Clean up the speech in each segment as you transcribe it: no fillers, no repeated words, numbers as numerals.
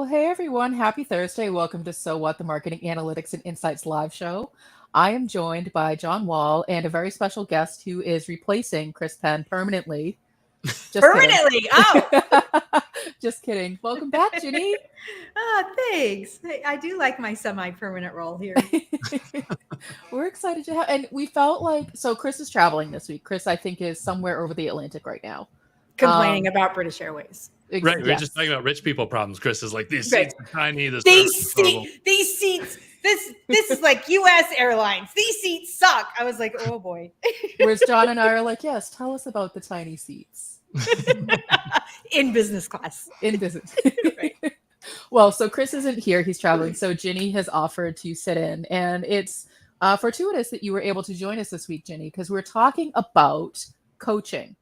Well, hey everyone, happy Thursday. Welcome to So What, the Marketing Analytics and Insights live show. I am joined by John Wall and a very special guest who is replacing Chris Penn permanently. Just kidding. Permanently. Oh, Just kidding. Welcome back, Ginny. thanks. Hey, I do like my semi-permanent role here. We're excited to have, and we felt like, so Chris is traveling this week. Chris, I think, is somewhere over the Atlantic right now. Complaining about British Airways. Right, we're Yes. just talking about rich people problems. Chris is like, these Right. seats are tiny. This These seats. This is like U.S. Airlines. These seats suck. I was like, oh boy. Whereas John and I are like, yes, tell us about the tiny seats. In business class. In business. Right. Well, so Chris isn't here. He's traveling. So Ginny has offered to sit in. And it's fortuitous that you were able to join us this week, Ginny, because we're talking about coaching.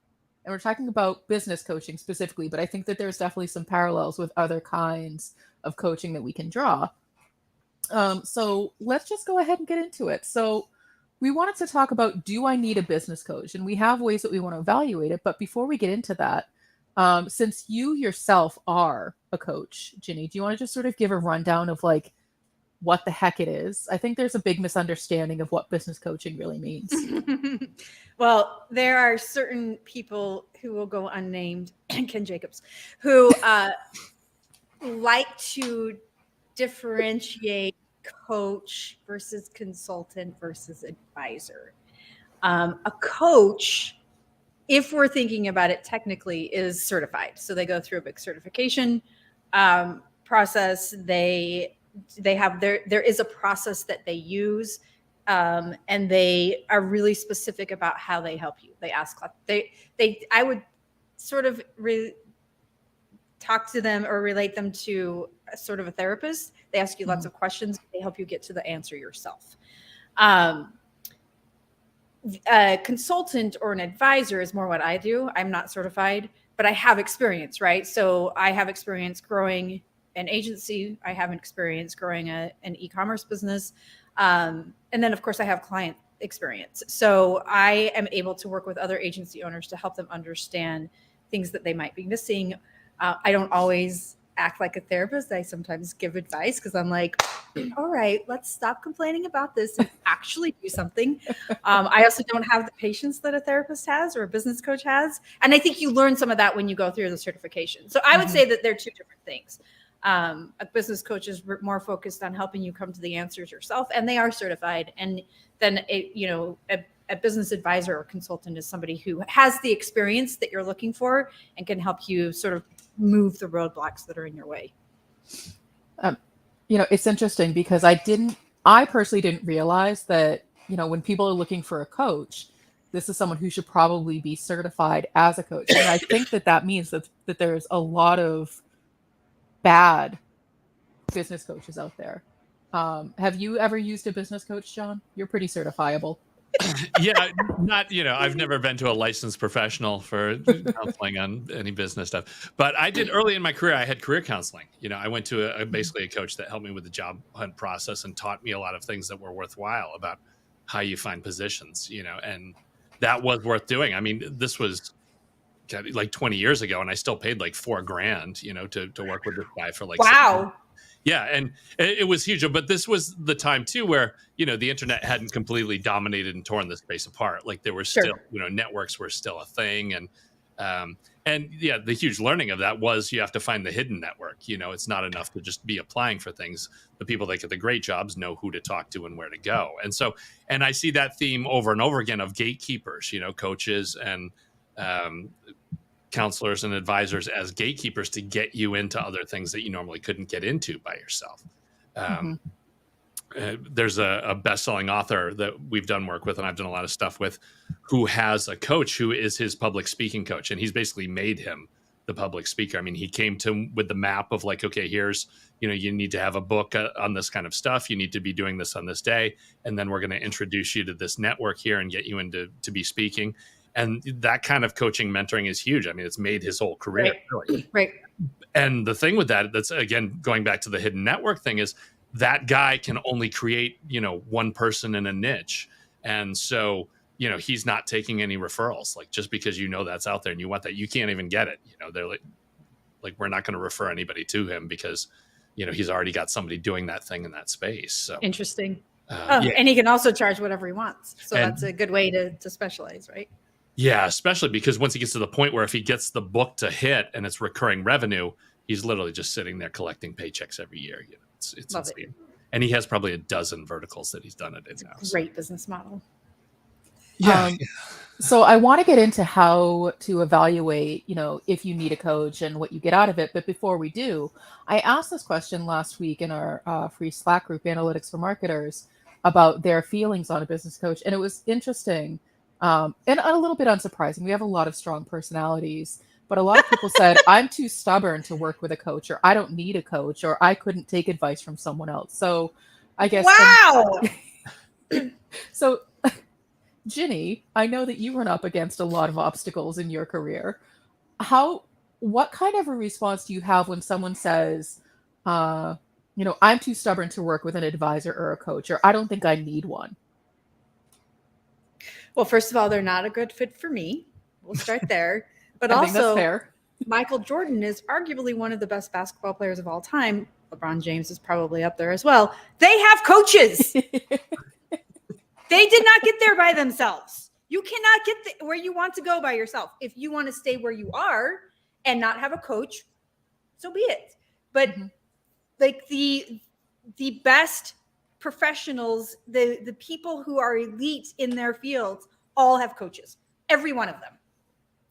And we're talking about business coaching specifically. But I think that there's definitely some parallels with other kinds of coaching that we can draw. So let's just go ahead and get into it. So we wanted to talk about, do I need a business coach? And we have ways that we want to evaluate it. But before we get into that, since you yourself are a coach, Ginny, do you want to just sort of give a rundown of like what the heck it is? I think there's a big misunderstanding of what business coaching really means. Well, there are certain people who will go unnamed, Ken Jacobs, who like to differentiate coach versus consultant versus advisor. A coach, if we're thinking about it technically, is certified. So they go through a big certification process. There is a process that they use, and they are really specific about how they help you. They ask, I would sort of talk to them or relate them to a sort of a therapist. They ask you lots of questions. They help you get to the answer yourself. A consultant or an advisor is more what I do. I'm not certified, but I have experience, right? So I have experience growing an agency. I have an experience growing an e-commerce business. And then of course I have client experience. So I am able to work with other agency owners to help them understand things that they might be missing. I don't always act like a therapist. I sometimes give advice because I'm like, all right, let's stop complaining about this and actually do something. I also don't have the patience that a therapist has or a business coach has. And I think you learn some of that when you go through the certification. So I would say that they're two different things. A business coach is more focused on helping you come to the answers yourself, and they are certified. And then a business advisor or consultant is somebody who has the experience that you're looking for and can help you sort of move the roadblocks that are in your way. It's interesting because I personally didn't realize that, when people are looking for a coach, this is someone who should probably be certified as a coach. And I think that means that there's a lot of bad business coaches out there. Have you ever used a business coach, John? You're pretty certifiable. Yeah, I've never been to a licensed professional for counseling on any business stuff, but I did early in my career. I had career counseling. I went to basically a coach that helped me with the job hunt process and taught me a lot of things that were worthwhile about how you find positions, and that was worth doing. I mean, this was like 20 years ago, and I still paid like $4,000, to work with this guy for like, wow. Yeah, and it was huge. But this was the time too where the internet hadn't completely dominated and torn the space apart. Like there were still networks were still a thing, and yeah, the huge learning of that was you have to find the hidden network. It's not enough to just be applying for things. The people that get the great jobs know who to talk to and where to go. And I see that theme over and over again of gatekeepers. Coaches and counselors and advisors as gatekeepers to get you into other things that you normally couldn't get into by yourself. There's a best-selling author that we've done work with, and I've done a lot of stuff with, who has a coach who is his public speaking coach, and he's basically made him the public speaker. I mean, he came to him with the map of like, okay, here's, you need to have a book on this kind of stuff. You need to be doing this on this day, and then we're going to introduce you to this network here and get you into to be speaking. And that kind of coaching mentoring is huge. I mean, it's made his whole career. Right. And the thing with that's, again, going back to the hidden network thing, is that guy can only create, one person in a niche. And so, he's not taking any referrals. Like, just because that's out there and you want that, you can't even get it. They're like we're not going to refer anybody to him because he's already got somebody doing that thing in that space. So Interesting. yeah. And he can also charge whatever he wants. So And- that's a good way to specialize, right? Yeah, especially because once he gets to the point where if he gets the book to hit and it's recurring revenue, he's literally just sitting there collecting paychecks every year. It's Love insane. it. And he has probably a dozen verticals that he's done it in now. Great business model. Yeah. So I want to get into how to evaluate, if you need a coach and what you get out of it. But before we do, I asked this question last week in our free Slack group, Analytics for Marketers, about their feelings on a business coach. And it was interesting and a little bit unsurprising. We have a lot of strong personalities, but a lot of people said, I'm too stubborn to work with a coach, or I don't need a coach, or I couldn't take advice from someone else. So I guess. Wow. So Ginny, I know that you run up against a lot of obstacles in your career. What kind of a response do you have when someone says, I'm too stubborn to work with an advisor or a coach, or I don't think I need one? Well, first of all, they're not a good fit for me. We'll start there. But I think that's also, fair. Michael Jordan is arguably one of the best basketball players of all time. LeBron James is probably up there as well. They have coaches. They did not get there by themselves. You cannot get where you want to go by yourself. If you want to stay where you are and not have a coach, so be it. But like the best professionals, the people who are elite in their fields, all have coaches. Every one of them.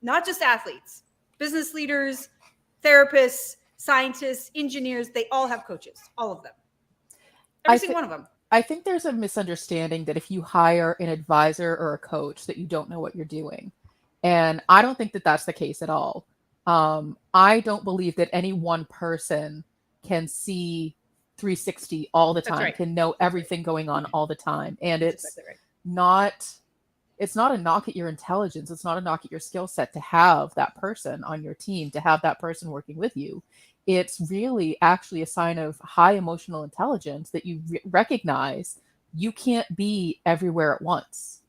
Not just athletes, business leaders, therapists, scientists, engineers, they all have coaches. All of them. Every single one of them. I think there's a misunderstanding that if you hire an advisor or a coach that you don't know what you're doing. And I don't think that that's the case at all. I don't believe that any one person can see 360 all the time, can know everything going on all the time. And it's exactly right. It's not a knock at your intelligence. It's not a knock at your skill set to have that person on your team, to have that person working with you. It's really actually a sign of high emotional intelligence that you recognize you can't be everywhere at once.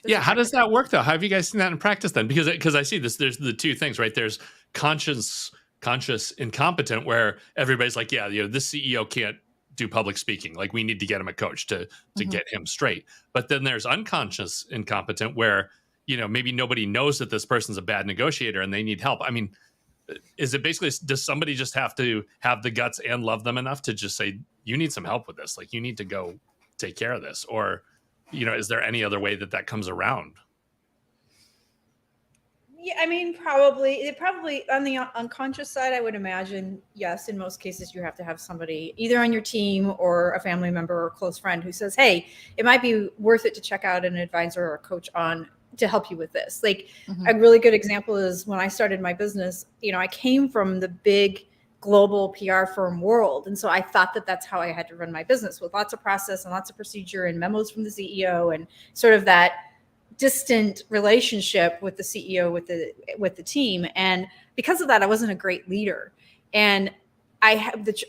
Yeah. How does that work though? How have you guys seen that in practice then? Because I see this, there's the two things, right? There's conscious incompetent, where everybody's like, yeah, this CEO can't do public speaking. Like, we need to get him a coach to get him straight. But then there's unconscious incompetent, where, maybe nobody knows that this person's a bad negotiator and they need help. I mean, is it basically, does somebody just have to have the guts and love them enough to just say, you need some help with this? Like, you need to go take care of this? Or, is there any other way that comes around? Yeah, I mean, probably on the unconscious side, I would imagine, yes, in most cases, you have to have somebody either on your team or a family member or a close friend who says, hey, it might be worth it to check out an advisor or a coach to help you with this. Like a really good example is when I started my business, I came from the big global PR firm world. And so I thought that that's how I had to run my business, with lots of process and lots of procedure and memos from the CEO and sort of that distant relationship with the CEO, with the team. And because of that, I wasn't a great leader. And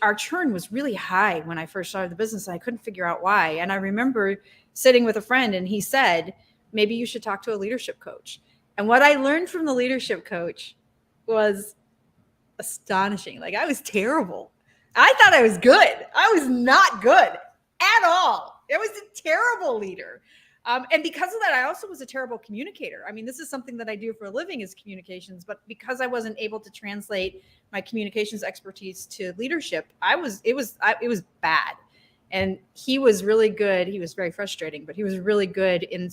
our churn was really high when I first started the business, and I couldn't figure out why. And I remember sitting with a friend, and he said, maybe you should talk to a leadership coach. And what I learned from the leadership coach was astonishing. Like, I was terrible. I thought I was good. I was not good at all. I was a terrible leader. And because of that, I also was a terrible communicator. I mean, this is something that I do for a living, is communications. But because I wasn't able to translate my communications expertise to leadership, it was bad. And he was really good. He was very frustrating, but he was really good in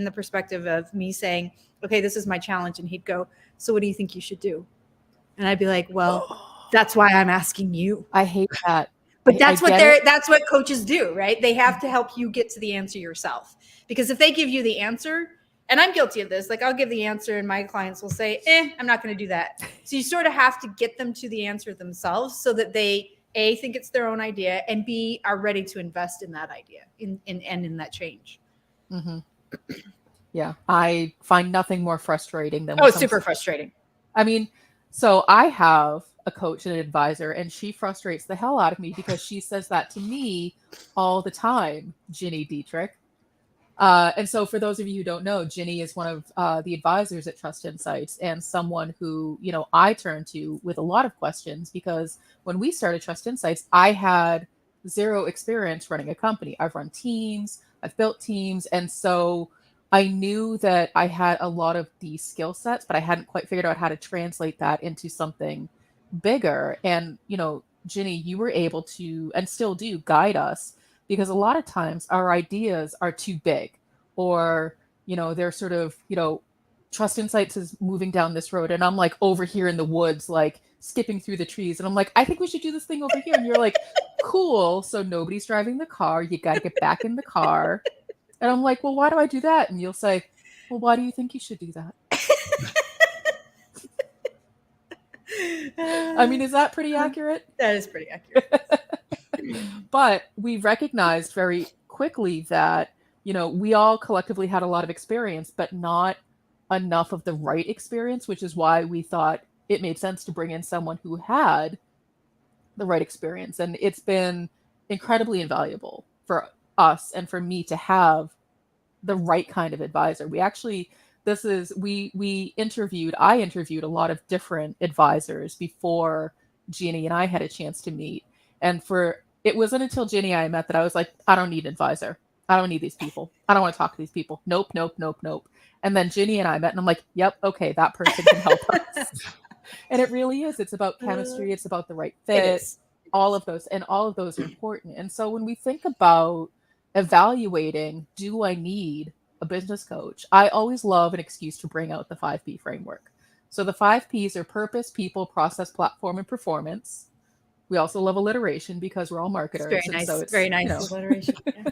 the perspective of me saying, okay, this is my challenge. And he'd go, so what do you think you should do? And I'd be like, well, that's why I'm asking you. I hate that. But that's what coaches do, right? They have to help you get to the answer yourself. Because if they give you the answer, and I'm guilty of this, like I'll give the answer and my clients will say, I'm not going to do that. So you sort of have to get them to the answer themselves so that they, A, think it's their own idea, and B, are ready to invest in that idea in that change. Mm-hmm. Yeah, I find nothing more frustrating than super frustrating. I mean, so I have a coach and an advisor, and she frustrates the hell out of me because she says that to me all the time, Ginny Dietrich. And so for those of you who don't know, Ginny is one of the advisors at Trust Insights, and someone who, I turn to with a lot of questions, because when we started Trust Insights, I had zero experience running a company. I've run teams, I've built teams. And so I knew that I had a lot of these skill sets, but I hadn't quite figured out how to translate that into something bigger. And, Ginny, you were able to, and still do, guide us, because a lot of times our ideas are too big, or, they're sort of, Trust Insights is moving down this road, and I'm like over here in the woods, like skipping through the trees. And I'm like, I think we should do this thing over here. And you're like, cool. So nobody's driving the car. You got to get back in the car. And I'm like, well, why do I do that? And you'll say, well, why do you think you should do that? I mean, is that pretty accurate? That is pretty accurate. But we recognized very quickly that, we all collectively had a lot of experience, but not enough of the right experience, which is why we thought it made sense to bring in someone who had the right experience. And it's been incredibly invaluable for us and for me to have the right kind of advisor. I interviewed a lot of different advisors before Ginny and I had a chance to meet. And it wasn't until Ginny and I met that I was like, I don't need an advisor. I don't need these people. I don't want to talk to these people. Nope. And then Ginny and I met, and I'm like, yep, okay, that person can help us. And it really is. It's about chemistry. It's about the right fit. All of those are important. And so when we think about evaluating, do I need a business coach? I always love an excuse to bring out the 5P framework. So the 5 Ps are purpose, people, process, platform, and performance. We also love alliteration because we're all marketers. It's very nice. So it's very nice alliteration. Yeah.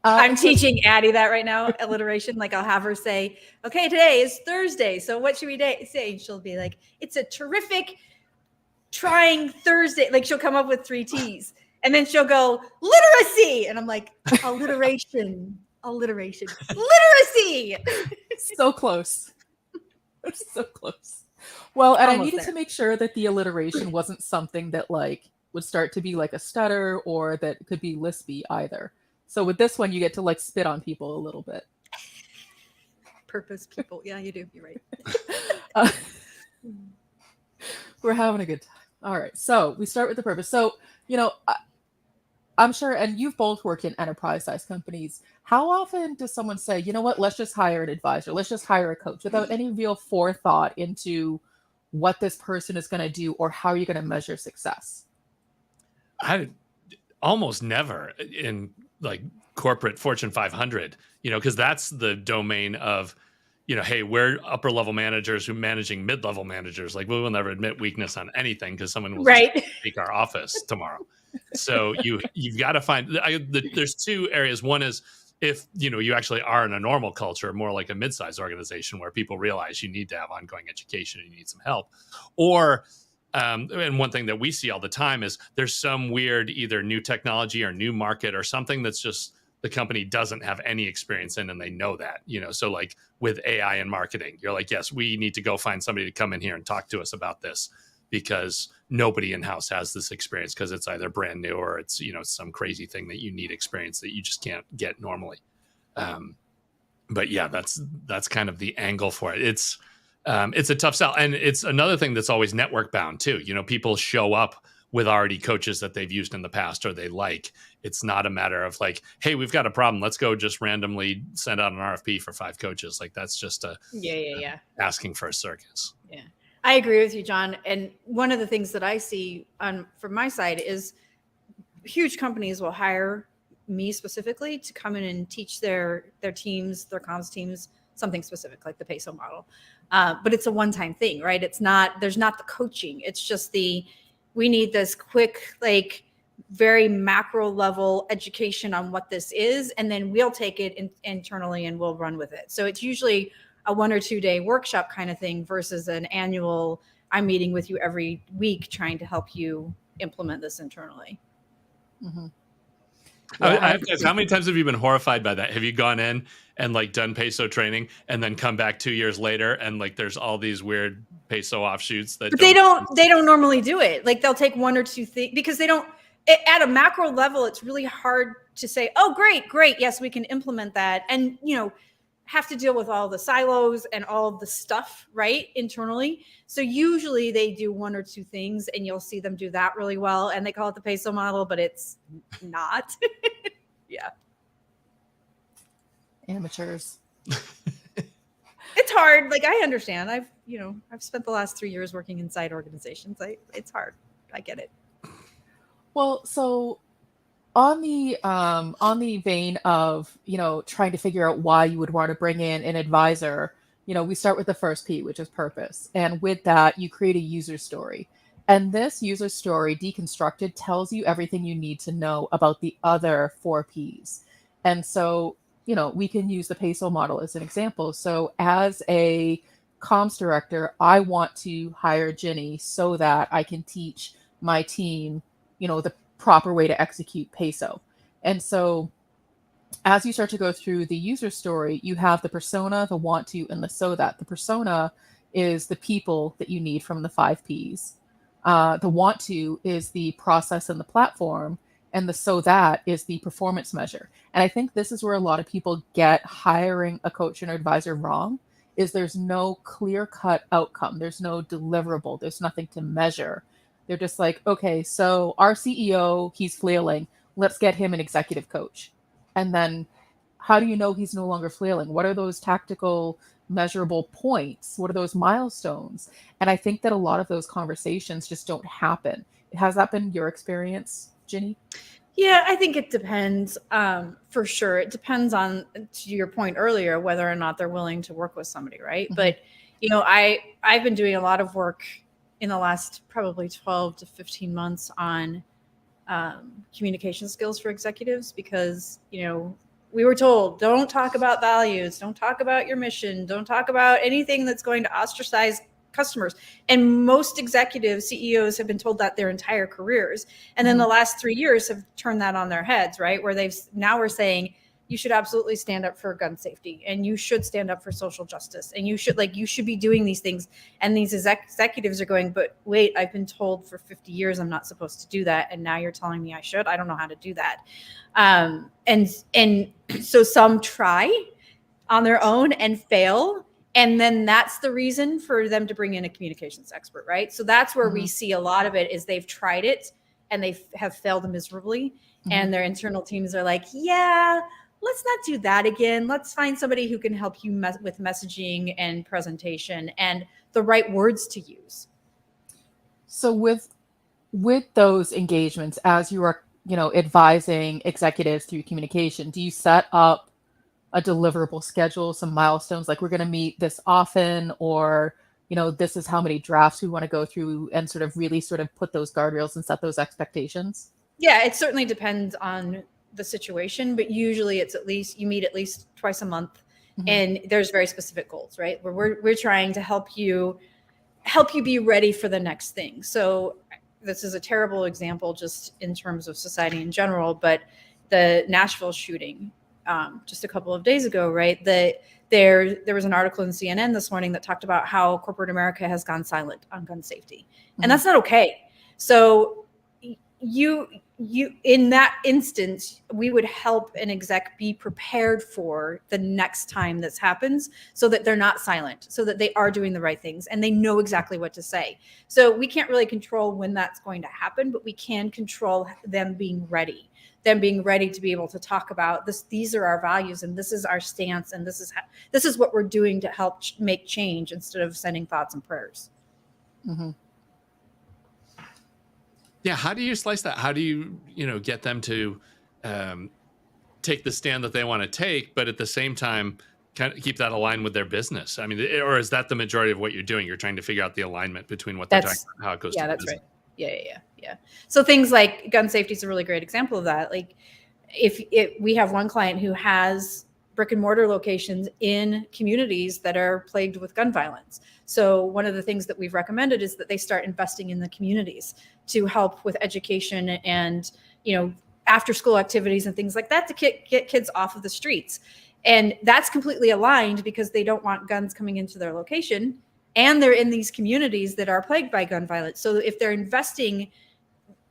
I'm teaching Addie that right now, alliteration. Like I'll have her say, okay, today is Thursday. So what should we say? And she'll be like, it's a terrific trying Thursday. Like she'll come up with 3 T's, and then she'll go literacy. And I'm like, alliteration, literacy. So close. So close. Well, and I needed there. to make sure that the alliteration wasn't something that like would start to be like a stutter, or that could be lispy either. So with this one, you get to like spit on people a little bit. Purpose, people. Yeah, you do. You're right. We're having a good time. All right. So we start with the purpose. So, I'm sure, and you've both worked in enterprise-sized companies. How often does someone say, you know what, let's just hire an advisor, let's just hire a coach, without any real forethought into what this person is going to do or how you're going to measure success? I almost never in like corporate Fortune 500, because that's the domain of, hey, we're upper level managers who are managing mid-level managers. Like we will never admit weakness on anything because someone will just take our office tomorrow. So you've got to find, there's 2 areas. One is if, you actually are in a normal culture, more like a mid-sized organization where people realize you need to have ongoing education and you need some help. Or, and one thing that we see all the time is there's some weird either new technology or new market or something that's just the company doesn't have any experience in, and they know that, so like with AI and marketing, you're like, yes, we need to go find somebody to come in here and talk to us about this because nobody in-house has this experience because it's either brand new or it's, some crazy thing that you need experience that you just can't get normally. But yeah, that's kind of the angle for it. It's a tough sell. And it's another thing that's always network bound too. People show up with already coaches that they've used in the past or they like. It's not a matter of like, hey, we've got a problem. Let's go just randomly send out an RFP for 5 coaches. Like that's just asking for a circus. Yeah. I agree with you, John. And one of the things that I see from my side is huge companies will hire me specifically to come in and teach their teams, their comms teams, something specific like the Peso model. But it's a one-time thing, right? There's not the coaching. It's just we need this quick, like very macro level education on what this is. And then we'll take it internally and we'll run with it. So it's usually a 1 or 2 day workshop kind of thing versus an annual, I'm meeting with you every week trying to help you implement this internally. Mm-hmm. How many times have you been horrified by that? Have you gone in and like done Peso training and then come back 2 years later and like there's all these weird Peso offshoots that they don't normally do it. Like they'll take 1 or 2 things because they don't at a macro level. It's really hard to say, oh, great. Yes, we can implement that. And, have to deal with all the silos and all of the stuff, right, internally. So usually they do one or two things and you'll see them do that really well. And they call it the Peso model, but it's not. Yeah. Amateurs. It's hard. Like, I understand. I've spent the last 3 years working inside organizations. It's hard. I get it. Well, so on the vein of, trying to figure out why you would want to bring in an advisor, we start with the first P, which is purpose. And with that, you create a user story. And this user story deconstructed tells you everything you need to know about the other 4 Ps. And so, we can use the Peso model as an example. So as a comms director, I want to hire Ginny so that I can teach my team, the proper way to execute Peso. And so as you start to go through the user story, you have the persona, the want to, and the so that. The persona is the people that you need from the 5 Ps. The want to is the process and the platform, and the so that is the performance measure. And I think this is where a lot of people get hiring a coach and advisor wrong, is there's no clear-cut outcome. There's no deliverable. There's nothing to measure. They're just like, okay, so our CEO, he's flailing. Let's get him an executive coach. And then how do you know he's no longer flailing? What are those tactical measurable points? What are those milestones? And I think that a lot of those conversations just don't happen. Has that been your experience, Ginny? Yeah, I think it depends, for sure. It depends on, to your point earlier, whether or not they're willing to work with somebody, right? Mhm. But, I've been doing a lot of work in the last probably 12 to 15 months on communication skills for executives, because, we were told, don't talk about values, don't talk about your mission, don't talk about anything that's going to ostracize customers. And most executives, CEOs, have been told that their entire careers. And then the last 3 years have turned that on their heads, right? Where now we're saying you should absolutely stand up for gun safety, and you should stand up for social justice, and you should be doing these things. And these executives are going, but wait, I've been told for 50 years I'm not supposed to do that, and now you're telling me I should. I don't know how to do that. And so some try on their own and fail. And then that's the reason for them to bring in a communications expert, right? So that's where we see a lot of it, is they've tried it and they have failed miserably. And their internal teams are like, yeah, let's not do that again. Let's find somebody who can help you with messaging and presentation and the right words to use. So with those engagements, as you are, advising executives through communication, do you set up a deliverable schedule, some milestones, like we're going to meet this often, or, this is how many drafts we want to go through, and sort of really sort of put those guardrails and set those expectations? Yeah, it certainly depends on the situation, but usually it's you meet at least twice a month, and there's very specific goals, right? Where we're trying to help you be ready for the next thing. So this is a terrible example just in terms of society in general, but the Nashville shooting, just a couple of days ago, right? There was an article in CNN this morning that talked about how corporate America has gone silent on gun safety, and that's not okay. So you in that instance, we would help an exec be prepared for the next time this happens, so that they're not silent, so that they are doing the right things and they know exactly what to say. So we can't really control when that's going to happen, but we can control them being ready to be able to talk about this. These are our values, and this is our stance, and this is what we're doing to help make change, instead of sending thoughts and prayers. Yeah. How do you slice that? How do you, get them to take the stand that they want to take, but at the same time, kind of keep that aligned with their business? I mean, or is that the majority of what you're doing? You're trying to figure out the alignment between what they're talking about, how it goes to that's business. Right. Yeah. So things like gun safety is a really great example of that. Like, if we have one client who has brick and mortar locations in communities that are plagued with gun violence. So one of the things that we've recommended is that they start investing in the communities to help with education and, after school activities and things like that, to get kids off of the streets. And that's completely aligned, because they don't want guns coming into their location, and they're in these communities that are plagued by gun violence. So if they're investing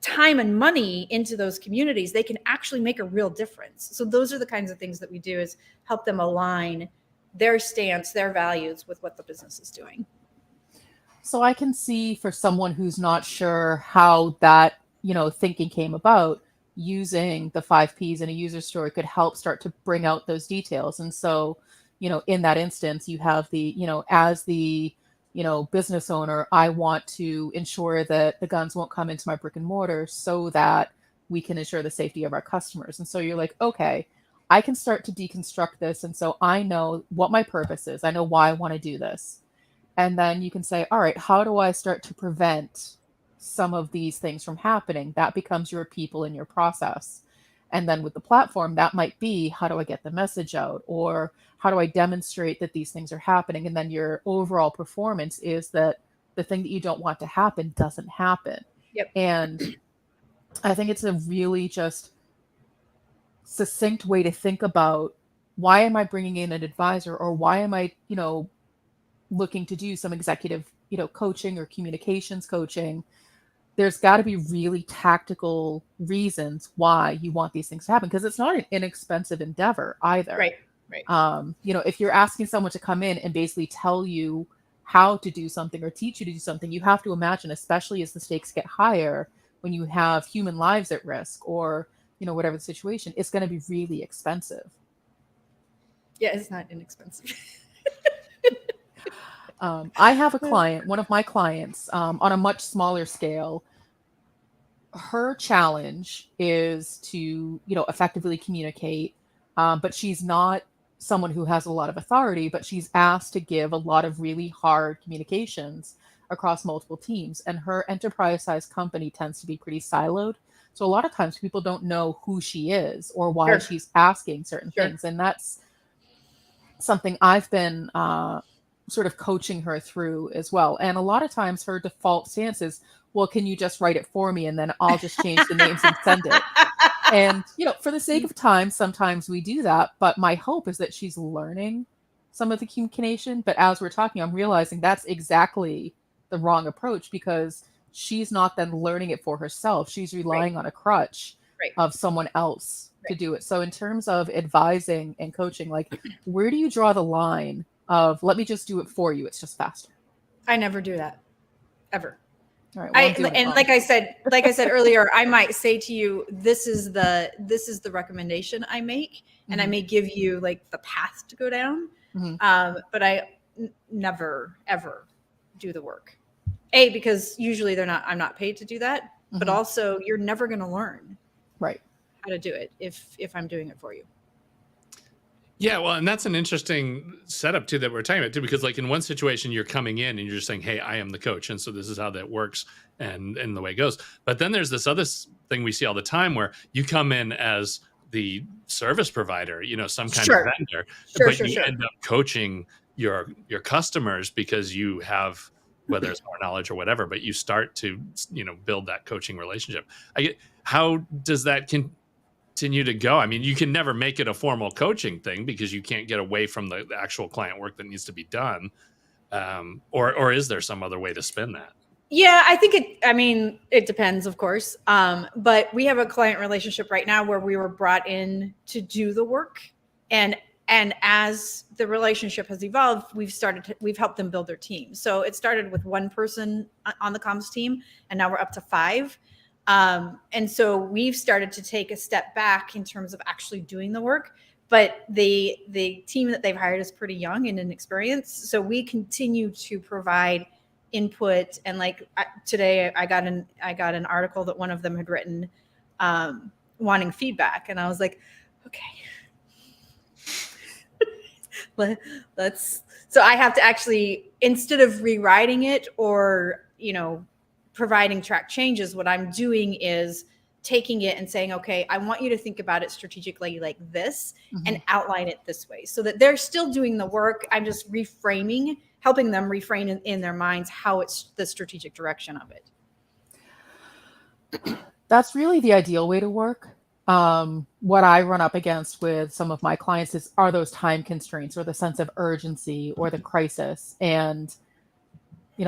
time and money into those communities, they can actually make a real difference. So those are the kinds of things that we do, is help them align their stance, their values with what the business is doing. So I can see, for someone who's not sure how that, thinking came about, using the 5 Ps in a user story could help start to bring out those details. And so, in that instance, you have the, as the, business owner, I want to ensure that the guns won't come into my brick and mortar so that we can ensure the safety of our customers. And so you're like, okay, I can start to deconstruct this. And so I know what my purpose is. I know why I want to do this. And then you can say, all right, how do I start to prevent some of these things from happening? That becomes your people in your process. And then with the platform, that might be, how do I get the message out? Or how do I demonstrate that these things are happening? And then your overall performance is that the thing that you don't want to happen doesn't happen. Yep. And I think it's a really just succinct way to think about, why am I bringing in an advisor, or why am I, looking to do some executive, coaching or communications coaching? There's got to be really tactical reasons why you want these things to happen, because it's not an inexpensive endeavor either. Right. If you're asking someone to come in and basically tell you how to do something or teach you to do something, you have to imagine, especially as the stakes get higher, when you have human lives at risk, or, whatever the situation, it's going to be really expensive. Yeah, it's not inexpensive. I have a client, one of my clients, on a much smaller scale. Her challenge is to, effectively communicate, but she's not someone who has a lot of authority, but she's asked to give a lot of really hard communications across multiple teams. And her enterprise-sized company tends to be pretty siloed. So a lot of times people don't know who she is or why she's asking certain things. And that's something I've been sort of coaching her through as well. And a lot of times her default stance is, well, can you just write it for me and then I'll just change the names and send it? And, for the sake of time, sometimes we do that. But my hope is that she's learning some of the communication. But as we're talking, I'm realizing that's exactly the wrong approach, because she's not then learning it for herself. She's relying on a crutch of someone else to do it. So in terms of advising and coaching, like, where do you draw the line of, let me just do it for you, it's just faster? I never do that, ever. All right, well, like I said earlier, I might say to you, this is the recommendation I make, and I may give you like the path to go down. But I never ever do the work. Because usually I'm not paid to do that, but also you're never going to learn how to do it if I'm doing it for you. Yeah, well, and that's an interesting setup too that we're talking about too, because like in one situation you're coming in and you're just saying, hey, I am the coach, and so this is how that works and the way it goes. But then there's this other thing we see all the time where you come in as the service provider, some kind of vendor, but you end up coaching your customers because you have, whether it's more knowledge or whatever, but you start to build that coaching relationship. How does that continue to go? I mean, you can never make it a formal coaching thing because you can't get away from the actual client work that needs to be done. Or is there some other way to spin that? Yeah, I think it depends, of course. But we have a client relationship right now where we were brought in to do the work. And as the relationship has evolved, we've helped them build their team. So it started with one person on the comms team, and now we're up to 5. And so we've started to take a step back in terms of actually doing the work, but the team that they've hired is pretty young and inexperienced. So we continue to provide input. And like today I got an article that one of them had written, wanting feedback. And I was like, okay, so I have to actually, instead of rewriting it or, providing track changes, what I'm doing is taking it and saying, okay, I want you to think about it strategically like this and outline it this way, so that they're still doing the work. I'm just helping them reframe in their minds how it's the strategic direction of it. That's really the ideal way to work. What I run up against with some of my clients are those time constraints, or the sense of urgency, or the crisis. And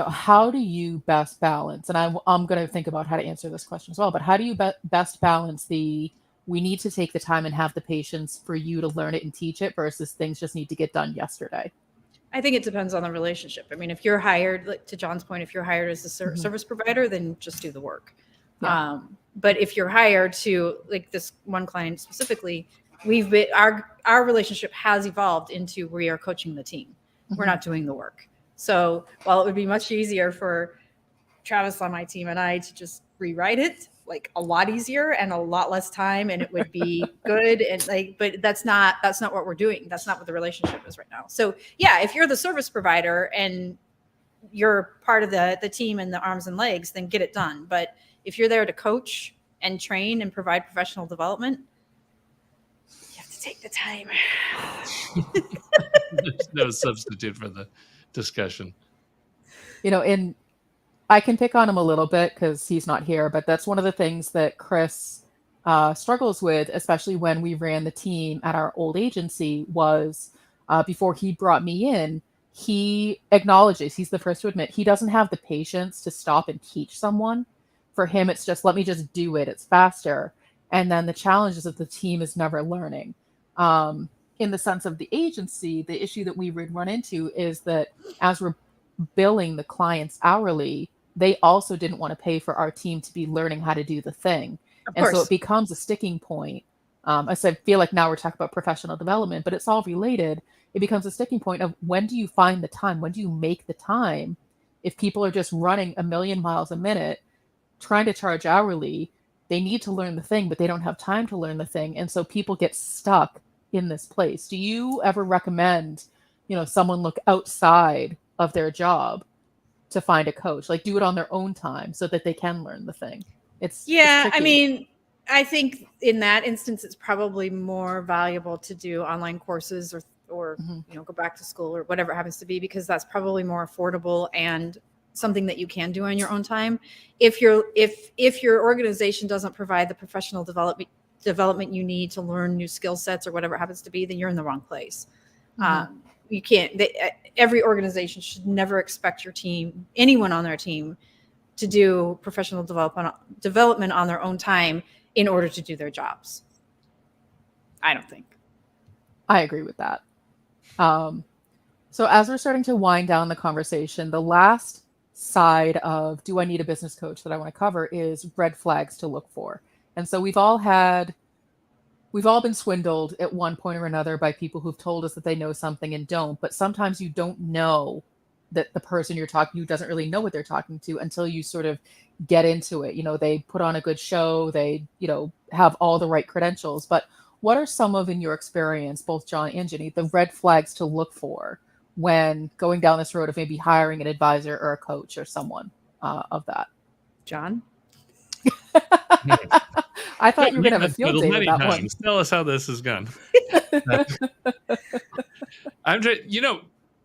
how do you best balance? And I'm going to think about how to answer this question as well. But how do you best balance we need to take the time and have the patience for you to learn it and teach it versus things just need to get done yesterday? I think it depends on the relationship. I mean, if you're hired, like to John's point, if you're hired as a service provider, then just do the work. Yeah. But if you're hired to, like this one client specifically, our relationship has evolved into we are coaching the team. We're not doing the work. So while it would be much easier for Travis on my team and I to just rewrite it, like a lot easier and a lot less time, and it would be good. And but that's not what we're doing. That's not what the relationship is right now. So yeah, if you're the service provider and you're part of the team and the arms and legs, then get it done. But if you're there to coach and train and provide professional development, you have to take the time. There's no substitute for the discussion. And I can pick on him a little bit because he's not here, but that's one of the things that Chris struggles with, especially when we ran the team at our old agency, was before he brought me in, he acknowledges, he's the first to admit, he doesn't have the patience to stop and teach someone. For him, it's just, let me just do it. It's faster. And then the challenge is that the team is never learning. In the sense of the agency, the issue that we would run into is that as we're billing the clients hourly, they also didn't want to pay for our team to be learning how to do the thing. And so it becomes a sticking point. I feel like now we're talking about professional development, but it's all related. It becomes a sticking point of when do you find the time? When do you make the time? If people are just running 1 million miles a minute, trying to charge hourly, they need to learn the thing, but they don't have time to learn the thing. And so people get stuck in this place. Do you ever recommend, someone look outside of their job to find a coach, like do it on their own time so that they can learn the thing? It's I mean, I think in that instance, it's probably more valuable to do online courses or go back to school or whatever it happens to be, because that's probably more affordable and something that you can do on your own time. If your organization doesn't provide the professional development you need to learn new skill sets or whatever it happens to be, then you're in the wrong place. You can't. Every organization should never expect your team, anyone on their team, to do professional development on their own time in order to do their jobs. I don't think. I agree with that. So as we're starting to wind down the conversation, the last side of do I need a business coach that I want to cover is red flags to look for. And so we've all been swindled at one point or another by people who've told us that they know something and don't, but sometimes you don't know that the person you're talking to doesn't really know what they're talking to until you sort of get into it. They put on a good show, they, have all the right credentials, but what are some of, in your experience, both John and Ginny, the red flags to look for when going down this road of maybe hiring an advisor or a coach or someone of that? John? I thought you were going to have a field day with that one. Tell us how this has gone.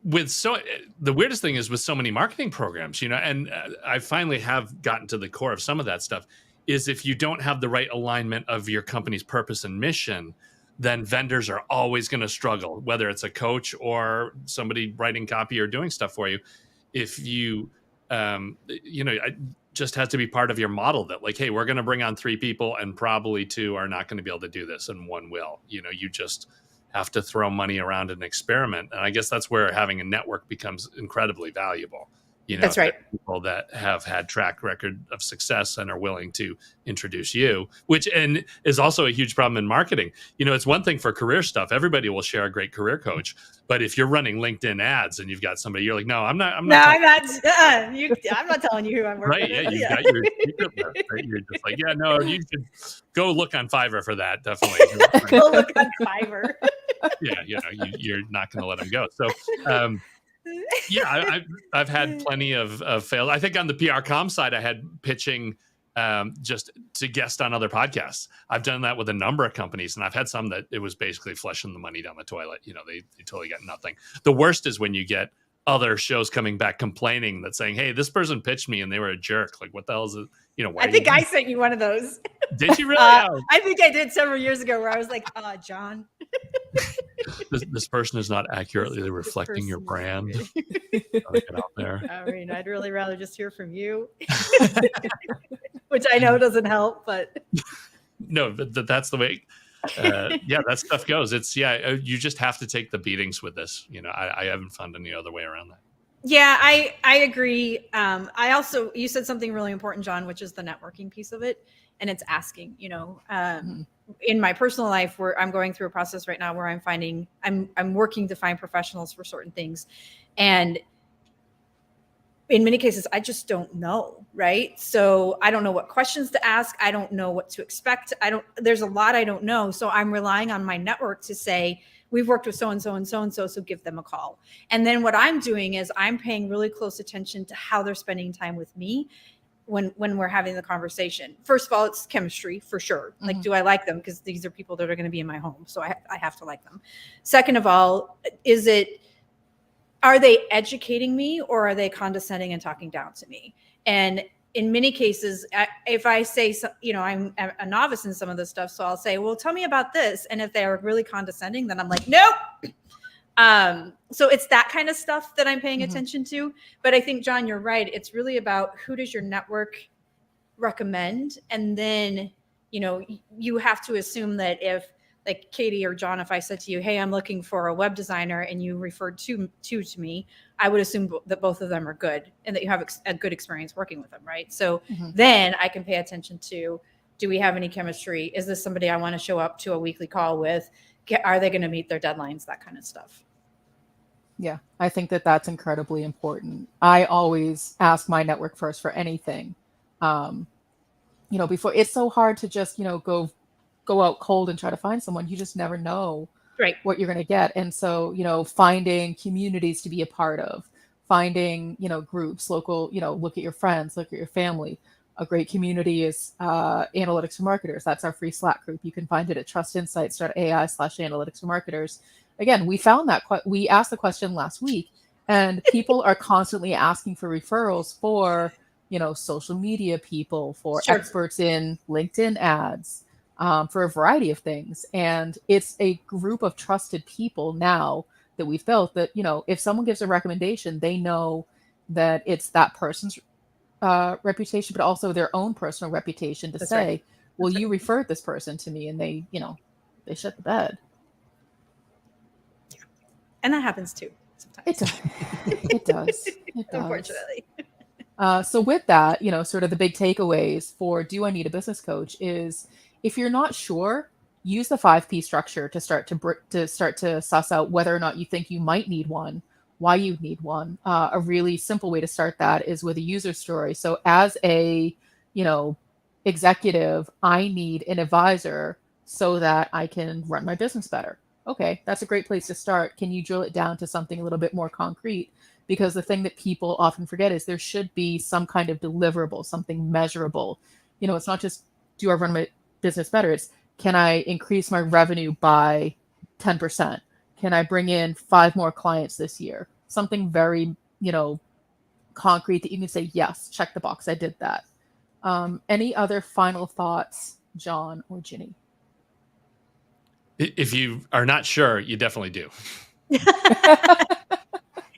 The weirdest thing is with so many marketing programs, and I finally have gotten to the core of some of that stuff, is if you don't have the right alignment of your company's purpose and mission, then vendors are always going to struggle, whether it's a coach or somebody writing copy or doing stuff for you. If you, it just has to be part of your model that like, hey, we're going to bring on 3 people and probably 2 are not going to be able to do this and 1 will. You just have to throw money around and experiment. And I guess that's where having a network becomes incredibly valuable. That's right. People that have had track record of success and are willing to introduce you, which and is also a huge problem in marketing. It's one thing for career stuff. Everybody will share a great career coach, but if you're running LinkedIn ads and you've got somebody, you're like, no, I'm not. I'm not telling you who I'm working with. Right? Yeah, you've got your secret list, right? You're just like, yeah, no, you should go look on Fiverr for that. Definitely. Go look on Fiverr. Yeah, you're not going to let them go. So. I've had plenty of fails. I think on the PR comm side, I had pitching just to guest on other podcasts. I've done that with a number of companies, and I've had some that it was basically flushing the money down the toilet. They totally got nothing. The worst is when you get other shows coming back complaining that saying, hey, this person pitched me and they were a jerk. Like, what the hell is it? I think I sent you one of those. Did you really? I think I did several years ago where I was like, John. This person is not accurately reflecting your brand. Gotta get out there. I mean, I'd really rather just hear from you, which I know doesn't help, but No, that's the way. That stuff goes. You just have to take the beatings with this. I haven't found any other way around that. Yeah, I agree. You said something really important, John, which is the networking piece of it. And it's asking, in my personal life, where I'm going through a process right now where I'm working to find professionals for certain things. And in many cases, I just don't know. Right. So I don't know what questions to ask. I don't know what to expect. There's a lot I don't know. So I'm relying on my network to say, we've worked with so-and-so and so-and-so, so give them a call. And then what I'm doing is I'm paying really close attention to how they're spending time with me when we're having the conversation. First of all, it's chemistry for sure. Like, do I like them? Because these are people that are going to be in my home. So I have to like them. Second of all, are they educating me or are they condescending and talking down to me? And in many cases, if I say, I'm a novice in some of this stuff, so I'll say, well, tell me about this. And if they are really condescending, then I'm like, nope. So it's that kind of stuff that I'm paying attention to. But I think, John, you're right. It's really about who does your network recommend? And then, you have to assume that if, like Katie or John, if I said to you, hey, I'm looking for a web designer and you referred two to me, I would assume that both of them are good and that you have a good experience working with them, right? So then I can pay attention to, do we have any chemistry? Is this somebody I want to show up to a weekly call with? Are they going to meet their deadlines? That kind of stuff. Yeah, I think that's incredibly important. I always ask my network first for anything. Before, it's so hard to just, go out cold and try to find someone. You just never know what you're going to get. And so, finding communities to be a part of, finding, groups, local, look at your friends, look at your family. A great community is Analytics for Marketers. That's our free Slack group. You can find it at trustinsights.ai/analytics for marketers. Again, we found that we asked the question last week, and people are constantly asking for referrals for, social media people, for experts in LinkedIn ads, for a variety of things. And it's a group of trusted people now that we've built that, if someone gives a recommendation, they know that it's that person's reputation, but also their own personal reputation to say, well, you referred this person to me, and they shut the bed. And that happens too sometimes. It does. Unfortunately. So with that, sort of the big takeaways for Do I Need a Business Coach is, if you're not sure, use the 5P structure to start to suss out whether or not you think you might need one, why you need one. A really simple way to start that is with a user story. So as a, executive, I need an advisor so that I can run my business better. Okay, that's a great place to start. Can you drill it down to something a little bit more concrete? Because the thing that people often forget is there should be some kind of deliverable, something measurable. It's not just, do I run my business better? It's, can I increase my revenue by 10%? Can I bring in 5 more clients this year? Something very, concrete that you can say, yes, check the box, I did that. Any other final thoughts, John or Ginny? If you are not sure, you definitely do.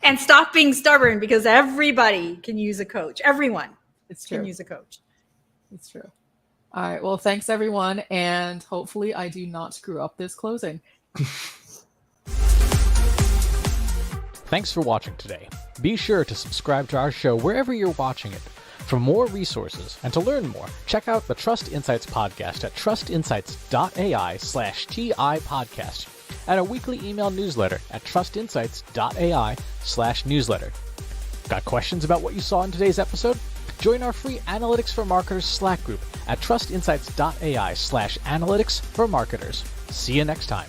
And stop being stubborn, because everybody can use a coach. Everyone can use a coach. It's true. All right. Well, thanks, everyone. And hopefully I do not screw up this closing. Thanks for watching today. Be sure to subscribe to our show wherever you're watching it. For more resources and to learn more, check out the Trust Insights podcast at trustinsights.ai/TI podcast, and a weekly email newsletter at trustinsights.ai/newsletter. Got questions about what you saw in today's episode? Join our free Analytics for Marketers Slack group at trustinsights.ai/analytics for marketers. See you next time.